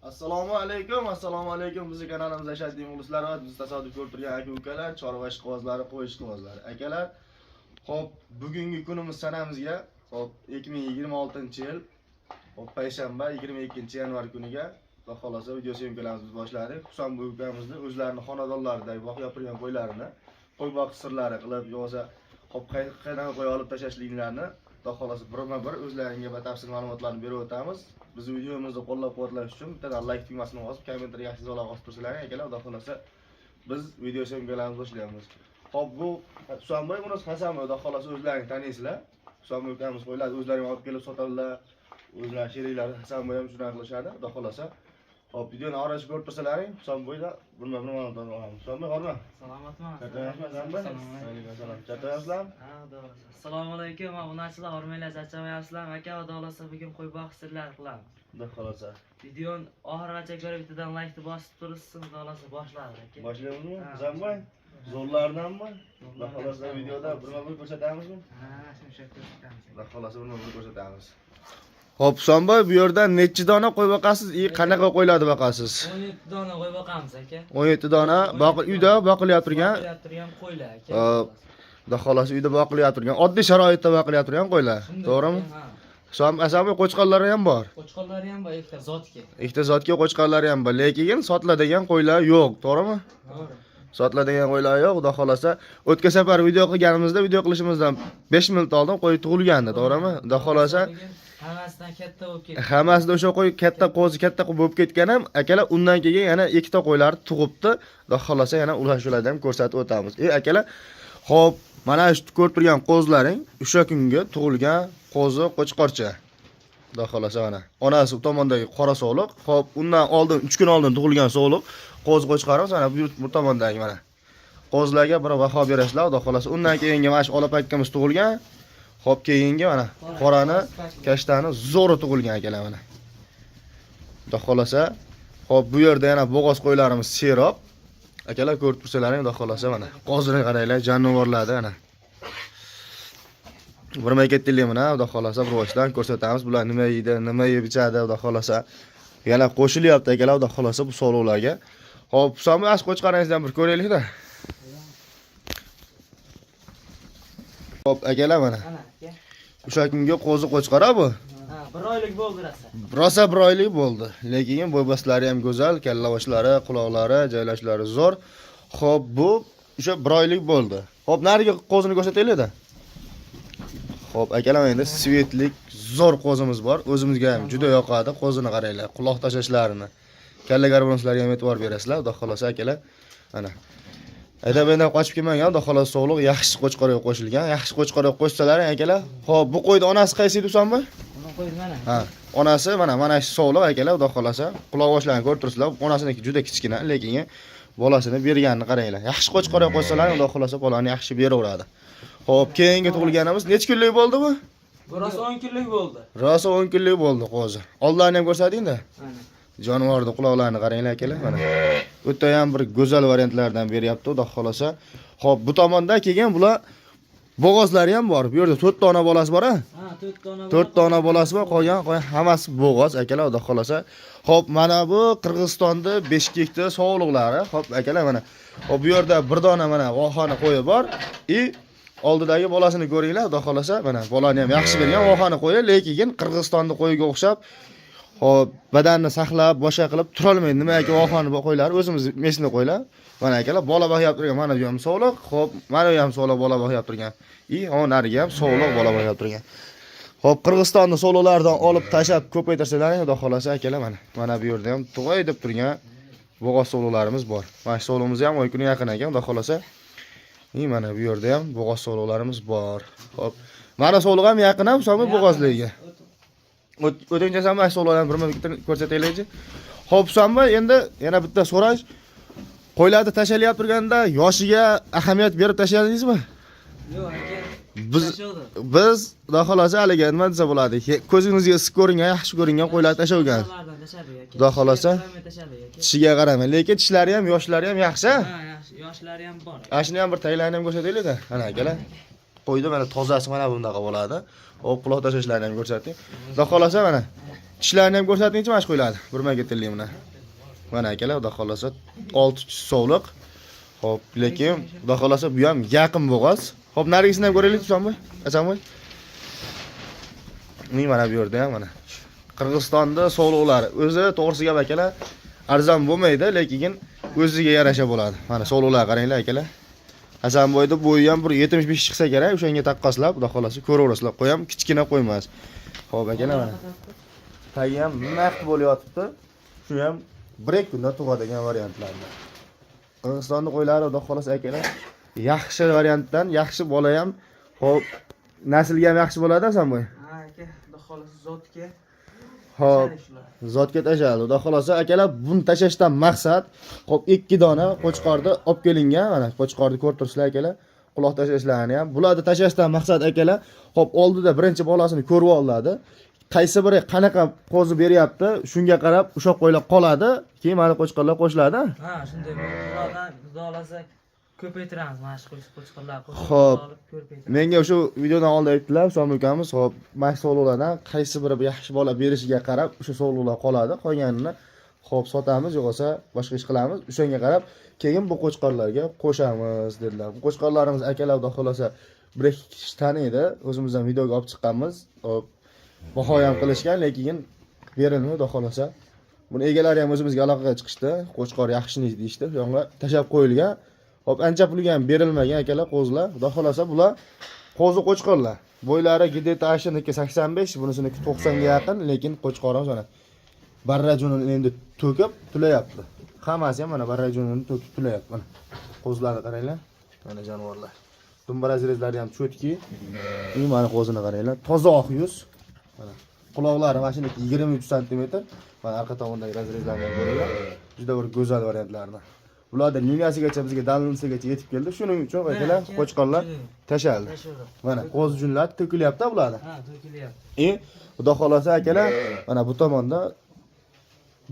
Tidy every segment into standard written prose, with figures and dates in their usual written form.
Assalomu alaykum. Bizning kanalimizda ashaddiy muxlislar va biz tasodif ko'rib turgan aka-ukalar, chorva ishqibozlari, qo'y ishqibozlari, akalar. Xo'p, bugungi kunimiz sanamizga, xo'p, 2026-yil, xo'p, payshanba 22-yanvar kuniga va xolosa video syomkalarimizni boshladik. Husan bu ukamizni o'zlarini xonadonlaridagi boqib turgan qo'ylarini, qo'y boqish sirlari qilib, yo'sa xo'p, qayerdan qo'y olib tashashliklarini va xolosa birma-bir o'zlaringga batafsil ma'lumotlarni berib o'tamiz. Biz videomizni qo'llab-quvvatlash uchun bittadan like tugmasini bosib, kommentarga yaxshi izohlar qoldirib tursalaring, akalar, xudo xolasa biz video syomkalarimizni boshlaymiz. Xo'p, bu Husanboy, buni Hasanboy, xudo xolasa o'zlaring taniysizlar. Husanboy ukamiz qo'ylar o'zlaring olib kelib sotadilar. O'zlari sheriklari Hasanboy ham shunday qilishadi, xudo xolasa. Xo'p, videoni orasiga ko'rib tursalaring, Husanboyda birma-bir ma'lumotlarni olamiz. Husanboy, hormat. Salomatman. Hasanboy. Alaykum. Chatayapsizlar? Ha, to'g'ri. Assalomu alaykum, obunachilar, hormanglar, charchamayapsizlar. Aka, xudo xolasa bugun qo'y boqish sirlari qilamiz. Xudo xolasa. Videoni oxirigacha ko'rib bittadan like bosib tursin, xudo xolasa boshlaymiz aka. Boshlayapmizmi? Hasanboy. Zo'rlardanmi? Xudo xolasa videoda birma-bir ko'rsatamizmi? Ha, shuncha ko'rsatamiz. Xudo xolasa birma-bir ko'rsatamiz. Xo'p, Husanboy, bu yerda necha dona qo'y boqasiz? Qanaqa qo'ylarni boqasiz? 17 dona qo'y boqamiz aka. 17 dona uyda boqilyapti turgan. Boqilyapti turgan qo'ylar aka. Xudo xolasa uyda boqilyapti turgan, oddiy sharoitda boqilyapti turgan qo'ylar. To'g'rimi? Hasanboy, qo'chqonlari ham bor. Qo'chqonlari ham bor, ikkita zotga. Ikkita zotga qo'chqonlari ham bor, lekin sotiladigan qo'ylar yo'q, to'g'rimi? To'g'ri. Sotiladigan qo'ylar yo'q, xudo xolasa. O'tgan safar video qilganimizda, video qilishimizdan 5 minut oldin qo'y tug'ilgandi, to'g'rimi? Xudo xolasa hammasidan katta bo'lib ketdi. Hammasida o'sha qo'y katta bo'lib ketgan ham, akalar undan keyin yana ikkita qo'ylar tug'ibdi. Xudo xolasa yana ularni ham ko'rsatib o'tamiz. Akalar, xo'p, mana shu ko'rib turgan qo'zlaring o'sha kunga tug'ilgan qo'zi qo'chqorcha. Xudo xolasa mana. Onasi tomondagi qora so'liq, xo'p, undan oldin 3 kun oldin tug'ilgan so'liq qo'zi qo'chqorimiz mana bu tomondagi mana. Qo'zlarga bir baho berasizlar, xudo xolasa. Undan keyingi mana shu olapakkamiz tug'ilgan. Xo'p, keyingi mana qorani, kashtani zo'ri tug'ilgan akalar mana. Xudo xolasa. Xo'p, bu yerda yana bo'g'oz qo'ylarimiz serob. Akalar ko'rib tursalaring, xudo xolasa mana. Qo'zini qaranglar, jonivorlardi ana. Birma ketdilar mana, xudo xolasa biroshdan ko'rsatamiz. Bular nima yeydi, nima yeb ichadi, xudo xolasa. Yana qo'shilyapti akalar, xudo xolasa bu so'lovlarga. Xo'p, Husanboy, ash qo'chqaringizdan bir ko'raylik-da. Xo'p, akalar mana. O'sha kunga qo'zi qo'chqara bu. Ha, 1 oylik bo'ldi rosa. Rosa 1 oylik bo'ldi. Lekin bo'ybaslari ham go'zal, kallavoshlari, quloqlari, joylashlari zo'r. Xo'p, bu o'sha 1 oylik bo'ldi. Xo'p, nariga qo'zini ko'rsataylik-da. Xo'p, akalar, endi svetlik zo'r qo'zimiz bor. O'zimizga ham juda yoqadi. Qo'zini qaranglar, quloq tashlashlarini. Kalla garbanozlarga ham e'tibor berasizlar, xudo xolasa akalar. Mana. Ayda-benda qochib kelmagan, xudo xolasa sog'liq yaxshi qo'chqorga qo'shilgan. Yaxshi qo'chqorga qo'shsalar akalar. Xo'p, bu qo'yning onasi qaysi edi Husanboy? Uni qo'ydi mana. Ha, onasi mana shu sog'liq akalar, xudo xolasa. Quloq boshlarini ko'rib turibsizlar. Onasiniki juda kichkina, lekin bolasini berganini qaranglar. Yaxshi qo'chqorga qo'shsalar, xudo xolasa bolani yaxshi beraveradi. Xo'p, keyingi tug'ilganimiz necha kunlik bo'ldi bu? Bu rosa 10 kunlik bo'ldi. Rosa 10 kunlik bo'ldi qo'zi. Oldlarini ham ko'rsating-da. Mana. Jonivorning quloqlarini qaranglar akalar, mana. O'ta ham bir go'zal variantlardan beryapti, xudo xolasa. Xo'p, bu tomonda kelgan bular bo'g'ozlari ham bor. Bu yerda 4 dona bolasi bor-a? Ha, 4 dona. 4 dona bolasi bor, qolgan hammasi bo'g'oz akalar, xudo xolasa. Xo'p, mana bu Qirg'izistonda Beshkekda sog'liqlari. Xo'p, akalar mana. Xo'p, bu yerda bir dona mana vohani qo'yi bor. Oldidagi bolasini ko'ringlar, xudo xolasa. Mana bolani ham yaxshi bergan vohani qo'yi, lekin Qirg'izistonda qo'yiga o'xshab xo'p, badanni saqlab, boshqa qilib tura olmaydi. Nimaga vohani qo'ylar, o'zimiz mesni qo'ylar. Mana akalar, bola boqyap turgan, mana bu ham sog'liq. Xo'p, mana bu ham sog'liq bola boqyap turgan. Nariga ham sog'liq bola boqyap turgan. Xo'p, Qirg'izistonning sog'liqlaridan olib tashab ko'paytirsalaring, xudo xolasa akalar mana. Mana bu yerda ham tug'ay deb turgan bo'g'oz sog'liqlarimiz bor. Mana shu sog'liqimiz ham oy kuni yaqin ekan, xudo xolasa. Mana bu yerda ham bo'g'oz sog'liqlarimiz bor. Xo'p, mana sog'liq ham yaqin ham Husanboy bo'g'ozligiga. O'tincha samay sog'liqlarni birma-bir ko'rsataylik-chi. Xo'p, Husanboy, endi yana bitta so'rash. Qo'ylarni tashalyapti turganda yoshiga ahamiyat berib tashladingizmi? Yo'q aka. Biz xudo xolasa haliga nima desa bo'ladi? Ko'zingizga issiq ko'ringan, yaxshi ko'ringan qo'ylarni tashagan. Xudo xolasa tishiga qaramay, lekin tishlari ham, yoshlari ham yaxshi. Ha, yaxshi, yoshlari ham bor. Ashni ham bir taylarni ham ko'rsataylik-da. Ana akalar. qo'ydi, mana tozasi mana bundaqa bo'ladi. Hop, quloq tashlashlarini ham ko'rsating. Xudo xolasa mana tishlarini ham ko'rsatingchi, mana shu qo'yiladi. Burmaga tilli mana. Mana akalar, xudo xolasa 6 sovliq. Hop, lekin xudo xolasa bu ham yaqin bo'g'oz. Hop, narigisini ham ko'raylik, Husanboy. Hasanboy. Mana bu yerda ham mana Qirg'izistonda sovliqlari o'zi to'g'risi gap akalar arzon bo'lmaydi, lekin o'ziga yarasha bo'ladi. Mana sovliqlar qaranglar akalar. Hasanboyda bo'yi ham bir 75 chiqsa kerak, o'shanga taqqoslab, xudo xolasa ko'raverasizlar. Qo'yam kichkina qo'ymas. Xo'p akalar mana. Tagi ham naqd bo'layotibdi. Shu ham 1 kunda tug'adigan variantlardan. Qirg'izistonning qo'ylari xudo xolasa akalar yaxshi variantdan, yaxshi bola ham, xo'p, naslga ham yaxshi bo'ladi Hasanboy. Ha aka, xudo xolasa zotga. Hop, zotga tashadi. Xudo xolasa akalar, buni tashashdan maqsad, hop 2 dona qo'chqorni olib kelingan, mana qo'chqorni ko'rib turibsizlar akalar. Quloq tashashlarini ham. Bularni tashashdan maqsad akalar, hop oldida birinchi bolasini ko'rib oladi. Qaysi biri qanaqa qo'zi beryapti, shunga qarab o'sha qo'ylar qoladi, keyin mana qo'chqorlar qo'shiladi. Ha, shunday. Bulardan xudo xolasa ko'paytiramiz mana shu qo'chqorlar Xo'p. olib ko'paytiramiz. Menga o'sha videodan oldin aytdilar, Husanboy ukamiz, hop, mahsulotlardan qaysi biri yaxshi bola berishiga qarab o'sha sovliqlar qoladi, qolganini hop sotamiz, yo'qsa boshqa ish qilamiz. O'shanga qarab keyin bu qo'chqorlarga qo'shamiz dedilar. Bu qo'chqorlarimiz akalar xudo xolasa bir ikki kishi taniydi. O'zimizdan videoga olib chiqqanmiz. Hop, baho ham qilishgan, lekin berilmadi xudo xolasa. Buni egalari ham o'zimizga aloqaga chiqishdi. Qo'chqor yaxshini deyishdi. Yonga tashab qo'yilgan. Hop, ancha pulga ham berilmagan akalar qo'zlar. Xudo xolasa bular qo'zi qo'chqorlar. Bo'ylari Gidetaşiniki 85, bunisiniki 90 ga yaqin, lekin qo'chqorimiz mana barrajunini endi to'kib tulayapti. Hammasi ham mana barrajunini to'kib tulayapti. Mana qo'zlarni qaranglar. Mana jonivorlar. Dumbara zirezlari ham cho'tki. Mana qo'zini qaranglar. Toza oq yuz. Mana quloqlari mana shuniki 23 sm. Mana orqa tomondagi razrezlarni ko'ringlar. Juda bir go'zal variantlardan. Bularda liniyasigacha bizga dalinsigacha yetib keldi. Shuning uchun akalar qo'chqorlar tashaldi. Mana qo'z junlar to'kilyapti bularda. Ha, to'kilyapti. Xudo xolasa akalar, mana bu tomonda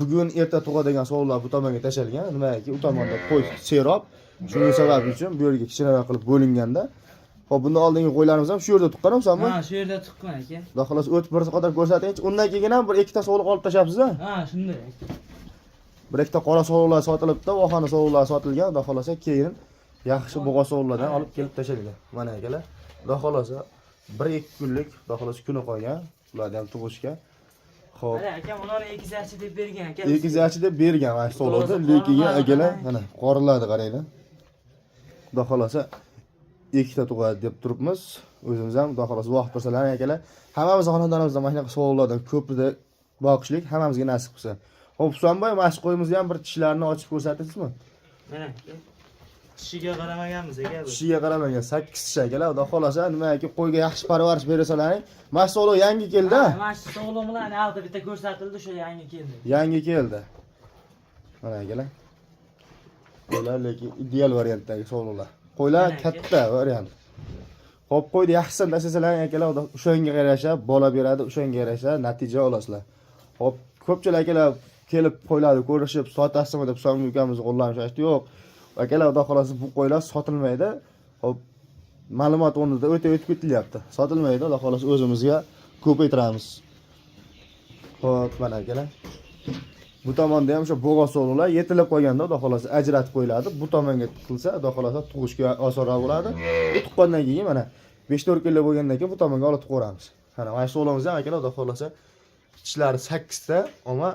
bugun erta tug'adigan sovullar bu tomonga tashalgan. Nimaki, u tomonda qo'y serob. Shuning sababi uchun bu yerga kichkinaroq qilib bo'linganda, hop, bundan oldingi qo'ylarimiz ham shu yerda tuqqan, Husanmi? Ha, shu yerda tuqqan aka. Xudo xolasa o'tib bir qadar ko'rsatingchi. Undan keyin ham bir ikkita sovliq olib tashabsiz-a? Ha, shunday. Bir ikkita qora sovliqlar sotilibdi, vohani sovliqlar sotilgan. Xudo xolasa keyin yaxshi bo'g'oz sovliqlardan olib kelib tashalgan. Mana akalar. Xudo xolasa 1-2 kunlik, xudo xolasa kuni qolgan. Ularni ham tug'ishga. Xo'p. Mana aka, ularni egizachi deb bergan aka. Egizachi deb bergan mana sovliqni, lekin akalar, mana qorinlarni qaranglar. Xudo xolasa ikkita tug'adi deb turibmiz. O'zimiz ham xudo xolasa vaqt tursalar akalar, hammamiz xonadonimizda mana shunaqa sovliqlardan ko'prida boqishlik hammamizga nasib qilsa. Hop, Husanboy, mana shu qo'yimizni ham bir tishlarini ochib ko'rsatasizmi? Mana aka. Tishiga qaramaganmiz aka bu. Tishiga qaramagan 8 tish akalar. Xudo xolasa nimaki qo'yga yaxshi parvarish bersalaring, mana sovliq yangi keldi. Mana shu sog'lomlarni alda bitta ko'rsatildi, shu yangi keldi. Yangi keldi. Mana akalar. Qo'ylar lekin ideal variantdagi sovliqlar. Qo'ylar katta variant. Hop, qo'yni yaxshisan tashlasalar akalar, o'shanga yarasha bola beradi, o'shanga yarasha natija olasizlar. Hop, ko'pchilik akalar kelib qo'ylarni ko'rishib, sotasizmi deb Husanboy ukamizni qo'llanishdi. Yo'q. Akalar, xudo xolasa bu qo'ylar sotilmaydi. Hop, ma'lumot o'rnida o'tib ketilyapti. Sotilmaydi, xudo xolasa o'zimizga ko'paytiramiz. Hop, mana akalar. Bu tomonda ham o'sha bo'g'oz sovliqlar yetilib qolganda, xudo xolasa ajratib qo'yiladi. Bu tomonga qilsa, xudo xolasa tug'ishga osonroq bo'ladi. Bu tuqqandan keyin mana 5-4 kunlik bo'lgandan keyin bu tomonga olib qo'yamiz. Mana mana sovlig'imiz ham akalar, xudo xolasa tishlari 8 ta, ammo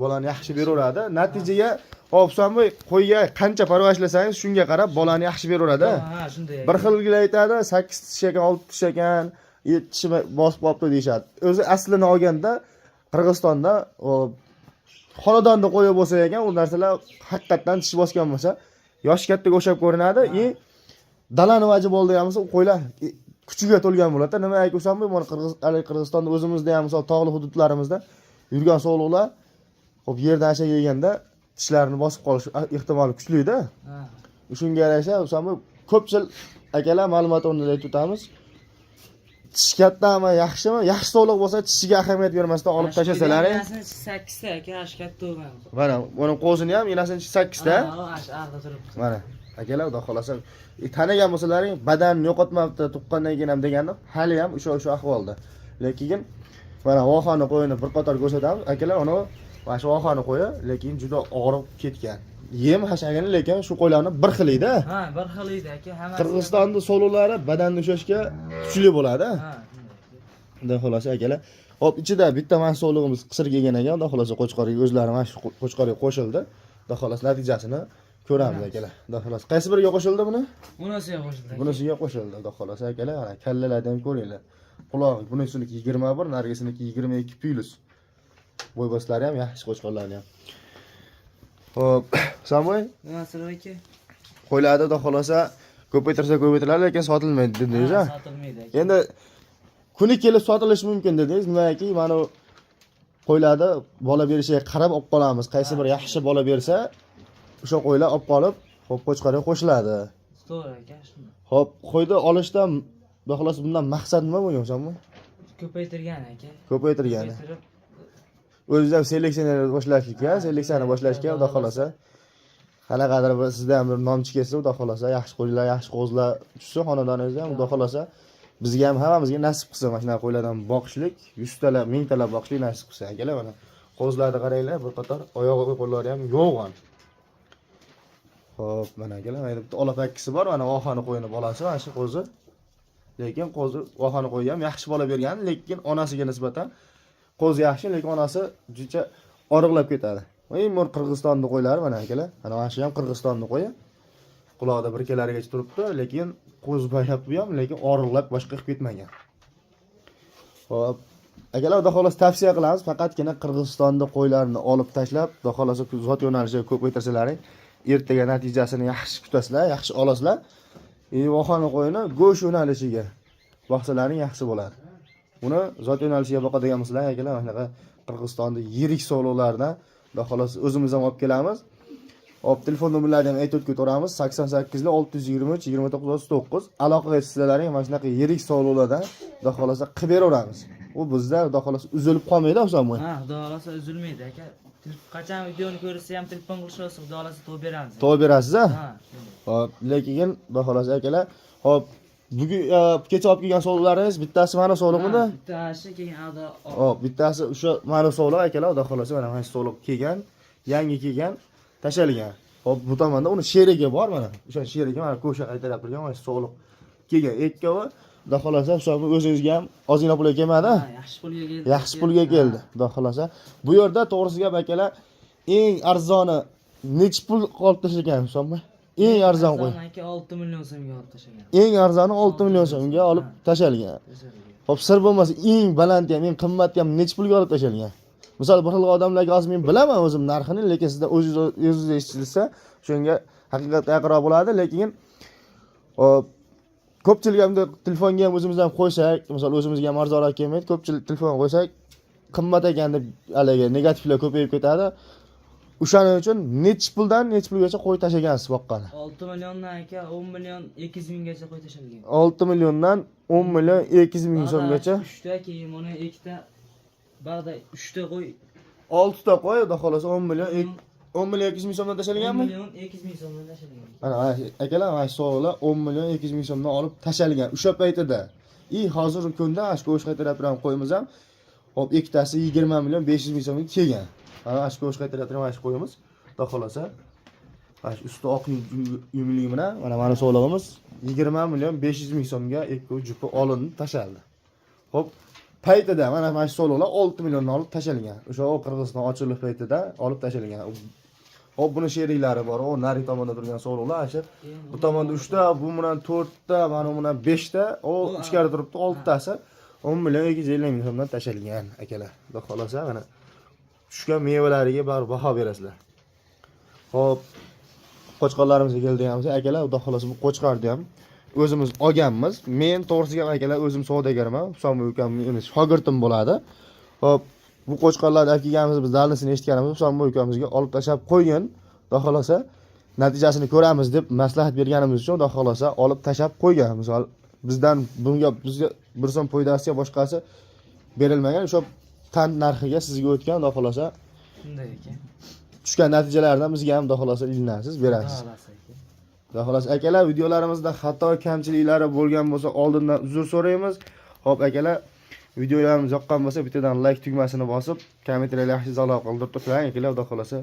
bolani yaxshi beraveradi. Natijaga hop, Husanboy, qo'yga qancha parvarishlasangiz, shunga qarab bolani yaxshi beraveradi. Ha, shunday. Bir xilgina aytadi, 8 tish ekan, 6 tish ekan, 7 tish bosib qolibdi deyshadi. O'zi aslini olganda Qirg'izistonda xonadonda qo'yi bo'lsa ekan, u narsalar haqiqatan tish bosgan bo'lsa, yosh kattaga o'xshab ko'rinadi. Dalani vaji bo'ldi hamsa, u qo'ylar kuchiga to'lgan bo'ladi. Nima aytib Husanboy, mana Qirg'izistonda o'zimizda ham, misol tog'li hududlarimizda yurgan sovliqlar hop, yerdan asha yeganda tishlarini bosib qolish ehtimoli kuchli-da. Ha. Shunga yarasha Husanboy, ko'pchilik akalar ma'lumot o'rnida aytib o'tamiz. Tish kattami, yaxshimi? Yaxshi sovliq bo'lsa, tishiga ahamiyat bermasdan olib tashlasalar, 8 ta aka, ash katta bo'lgan. mana qo'zini ham, enasini 8 ta. Ha, ash arda turibdi. Mana akalar, xudo xolasa tanigan bo'lsalaring, badanni yo'qotmabdi, tuqqandan keyin ham degandim, hali ham o'sha ahvolda. Lekin mana vohani qo'yini bir qator ko'rsatamiz. Akalar, uni mana shu vohani qo'yi, lekin juda og'rib ketgan. Yem hashagini, lekin shu qo'ylarni bir xil edi. Ha, bir xil edi aka, hammasi. Qirg'izistonda so'lovlari badanni ushlashga kuchli bo'ladi. Ha. Xudo xolasa akalar. Hop, ichida bitta mana so'lig'imiz qisir kelgan ekan, xudo xolasa qo'chqorga o'zlari mana shu qo'chqorga qo'shildi. Xudo xolasa natijasini ko'ramiz akalar. Xudo xolasa qaysi biriga qo'shildi buni? Bunisiga qo'shildi. Bunisiga qo'shildi. Xudo xolasa akalar, mana kallalarni ham ko'ringlar. Quloq bunisiniki 21, narigisiniki 22 plus. Bo'y boslari ham yaxshi qo'chqorlarni ham. Hop, Samoy, Nasir aka. qo'ylarda xudo xolasa ko'paytirsa, lekin sotilmaydi dedingiz, ha? Sotilmaydi aka. Endi kuni kelib sotilishi mumkin dedingiz. Nimaki, mana qo'ylarda bola berishiga qarab olib qolamiz. Qaysi bir yaxshi bola bersa, o'sha qo'ylar olib qolib, hop qo'chqorga qo'shiladi. To'g'ri aka, shunday. Hop, qo'yni olishdan xudo xolasa bundan maqsad nima bo'lgan o'sami? Ko'paytirgan aka. Ko'paytirgani. Ko'paytirib, O'zingizda seleksiyani boshlashga, seleksiyani boshlashga xudo xolasa. Qanaqadir bir sizda ham bir nomchi kelsa, xudo xolasa, yaxshi qo'ylar, yaxshi qo'zlar tushsa xonadoningizda ham xudo xolasa bizga ham hammamizga nasib qilsa, mana shunaqa qo'ylardan boqishlik, 100 talab, 1000 talab boqishlik nasib qilsa, akalar mana. Qo'zlarni qaranglar, bir qator oyog'i qo'llari ham yo'g'on. Xo'p, mana akalar, mana bitta olapakkisi bor, mana vohani qo'yini bolasi, mana shu qo'zi. Lekin qo'zi vohani qo'yi ham yaxshi bola bergan, lekin onasiga nisbatan qo'zi yaxshi, lekin onasi juda oriqlab ketadi. Mo'r Qirg'izistonning qo'ylari mana akalar. Mana shu ham Qirg'izistonning qo'yi. Quloqda bir kelarigacha turibdi, lekin qo'z bayrab bu ham, lekin oriqlab boshqa qilib ketmagan. Xo'p, akalar, xudo xolasa tavsiya qilamiz, faqatgina Qirg'izistonda qo'ylarni olib tashlab, xudo xolasa zot yo'nalishiga ko'paytirsalaring, ertaga natijasini yaxshi kutasizlar, yaxshi olasizlar. Vohani qo'yini go'sht yo'nalishiga boqsalaring yaxshi bo'ladi. Uni zot yo'nalishiga boqadigan bo'lsalar, akalar, mana shunaqa Qirg'izistonda yirik sovliqlardan xudo xolasa o'zimiz ham olib kelamiz. Hop, telefon nomerlarini ham aytib o'tamiz. 88 623 2939. Aloqa etsizlaring mana shunaqa yirik sovliqlardan xudo xolasa qilib beraveramiz. U bizda xudo xolasa uzilib qolmaydi, o'sami? ha, xudo xolasa uzilmaydi aka. Qachon videoni ko'rsa ham telefon qilish olsa, xudo xolasa to'g'ri beramiz. To'g'ri berasiz, ha? Ha. Hop, lekin xudo xolasa akalar, hop, bugun kecha olib kelgan sovliqlaringiz bittasi mana sovliqmidi? Bittasi keyin ado. Hop, bittasi o'sha mana sovliq akalar, xudo xolasa mana mana sovliq kelgan, yangi kelgan, tashalgan. Hop, bu tomonda uni sherigi bor mana. O'sha sherigi mana ko'sha qaytarib turgan mana sovliq kelgan. Ikkovi xudo xolasa hisobni o'zingizga ham ozgina pulga kelmadi? Ha, yaxshi pulga keldi. Yaxshi pulga keldi, xudo xolasa. Bu yerda to'g'risi gap akalar, eng arzoni nech pul olib tashlagan hisobmi? Eng arzon qo'y. Aka 6 million so'mga olib tashlagan. Eng arzoni 6 million so'mga olib tashalgan. Hop, sir bo'lmasa, eng baland ham, eng qimmat ham nech pulga olib tashalgan? Misol bir xil odamlarga hozir men bilaman o'zim narxini, lekin sizda o'zingiz eshitilsa, shunga haqiqatga yaqinroq bo'ladi, lekin hop, ko'pchilik ham telefonga ham o'zimizdan qo'ysak, misol o'zimizga ham arzonroq kelmaydi, ko'pchilik telefon qo'ysak, qimmat ekan deb haliga negativlar ko'payib ketadi. O'shaning uchun nech puldan nech pulgacha qo'y tashlagansiz boqqani? 6 milliondan aka 10 million 200 minggacha qo'y tashlagan. 6 milliondan 10 million 200 ming so'mgacha. 3 ta keyin mana 2 ta bag'da 3 ta qo'y. 6 ta qo'y, xudo xolasa 10 million 200 ming so'mdan 10 tashlaganmi? million 200 ming so'mdan tashlagan. Mana akalar, mana sovg'alar 10 million 200 ming so'mdan olib tashalgan o'sha paytida. Hozirgi kunda ashko o'sh qaytarib turgan qo'yimiz ham hop ikkitasi 20 million 500 ming so'mga kelgan. Mana ashko o'sh qaytarib turgan ashko qo'yimiz, xudo xolasa mana shu usti oq yumligi bilan mana sovg'amiz 20 million 500 ming so'mga ikki jupi olindi, tashaldi. Hop, paytida mana shu sovg'alar 6 milliondan olib tashalgan. O'sha Qirg'iziston ochilish paytida olib tashalgan. Hop, buni sheriklari bor. O nari tomonda turgan sovliqlar ashib. Bu tomonda 3 ta, bu bilan 4 ta, mana bundan 5 ta, o ichkari turibdi 6 tasi. 10 million 250 ming so'mdan tashalgan akalar. Xudo xolasa mana tushgan mevalariga bar baho berasizlar. Hop, qo'chqorlarimizga kelganmiz akalar, xudo xolasa bu qo'chqorni ham o'zimiz olganmiz. Men to'g'risiga akalar o'zim savdogarman. Husomi ukamning shogirdim bo'ladi. Hop, bu qo'chqorlarni olib kelganmiz, biz dalnisini eshitganimiz, Husomi ukamizga olib tashlab qo'ygan. Xudo xolasa natijasini ko'ramiz deb maslahat berganimiz uchun xudo xolasa olib tashlab qo'ygan. Misol bizdan bizga bir so'm foydasiga boshqasi berilmagan, o'sha tan narxiga sizga o'tgan, xudo xolasa Shunday ekan. tushgan natijalardan bizga ham xudo xolasa ilinasiz, berasiz. Xudo xolos akalar, videolarimizda xato kamchiliklari bo'lgan bo'lsa, oldindan uzr so'raymiz. Xo'p akalar, videolarimiz yoqqan bo'lsa, bittadan like tugmasini bosib, kommentariylar yaxshi izohlar qoldirib turing akalar, xudo xolasa.